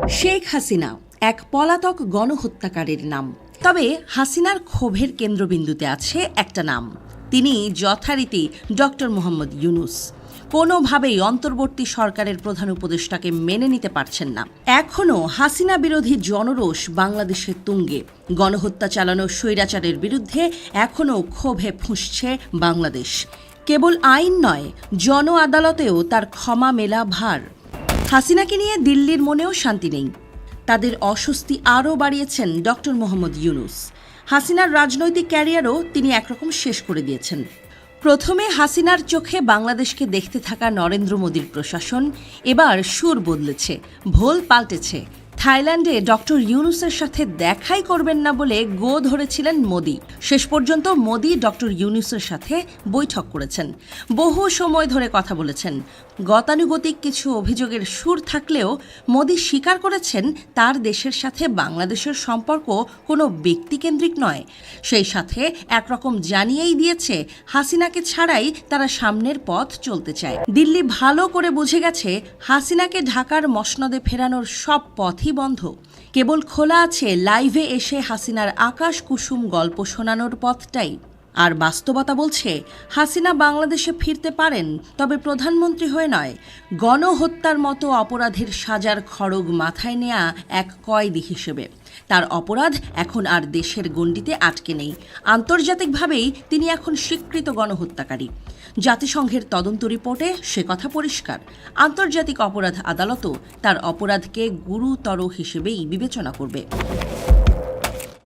শেখ হাসিনা এক পলাতক গণহত্যাকারীর নাম। তবে হাসিনার ক্ষোভের কেন্দ্রবিন্দুতে আছে একটা নাম। তিনি যথারীতি ডক্টর মোহাম্মদ ইউনূস। কোনোভাবেই অন্তর্বর্তী সরকারের প্রধান উপদেষ্টাকে মেনে নিতে পারছেন না। এখনও হাসিনা বিরোধী জনরোষ বাংলাদেশের তুঙ্গে। গণহত্যা চালানো স্বৈরাচারের বিরুদ্ধে এখনও ক্ষোভে ফুঁসছে বাংলাদেশ। কেবল আইন নয়, জন আদালতেও তার ক্ষমা মেলা ভার। হাসিনাকে নিয়ে দিল্লির মনেও শান্তি নেই। তাদের অস্বস্তি আরও বাড়িয়েছেন ডক্টর মোহাম্মদ ইউনূস। হাসিনার রাজনৈতিক ক্যারিয়ারও তিনি একরকম শেষ করে দিয়েছেন। প্রথমে হাসিনার চোখে বাংলাদেশকে দেখতে থাকা নরেন্দ্র মোদীর প্রশাসন এবার সুর বদলেছে, ভোল পাল্টেছে। থাইল্যান্ডে ডক্টর ইউনূসের সাথে দেখাই করবেন না বলে গো ধরেছিলেন মোদি। শেষ পর্যন্ত মোদি ডক্টর ইউনূসের সাথে বৈঠক করেছেন, বহু সময় ধরে কথা বলেছেন। গতানুগতিক কিছু অভিযোগের সুর থাকলেও মোদি স্বীকার করেছেন তার দেশের সাথে বাংলাদেশের সম্পর্ক কোনো ব্যক্তিকেন্দ্রিক নয়। সেই সাথে একরকম জানিয়েই দিয়েছে হাসিনাকে ছাড়াই তারা সামনের পথ চলতে চায়। দিল্লি ভালো করে বুঝে গেছে হাসিনাকে ঢাকার মসনদে ফেরানোর সব পথই বন্ধ। কেবল খোলা আছে লাইভে এসে হাসিনার আকাশ কুসুম গল্প শোনানোর পথটাই। আর বাস্তবতা বলছে হাসিনা বাংলাদেশে ফিরতে পারেন, তবে প্রধানমন্ত্রী হয়ে নয়, গণহত্যার মতো অপরাধের সাজার খড়গ মাথায় নেয়া এক কয়েদি হিসেবে। তার অপরাধ এখন আর দেশের গণ্ডিতে আটকে নেই। আন্তর্জাতিকভাবেই তিনি এখন স্বীকৃত গণহত্যাকারী। জাতিসংঘের তদন্ত রিপোর্টে সে কথা পরিষ্কার। আন্তর্জাতিক অপরাধ আদালতও তার অপরাধকে গুরুতর হিসেবেই বিবেচনা করবে।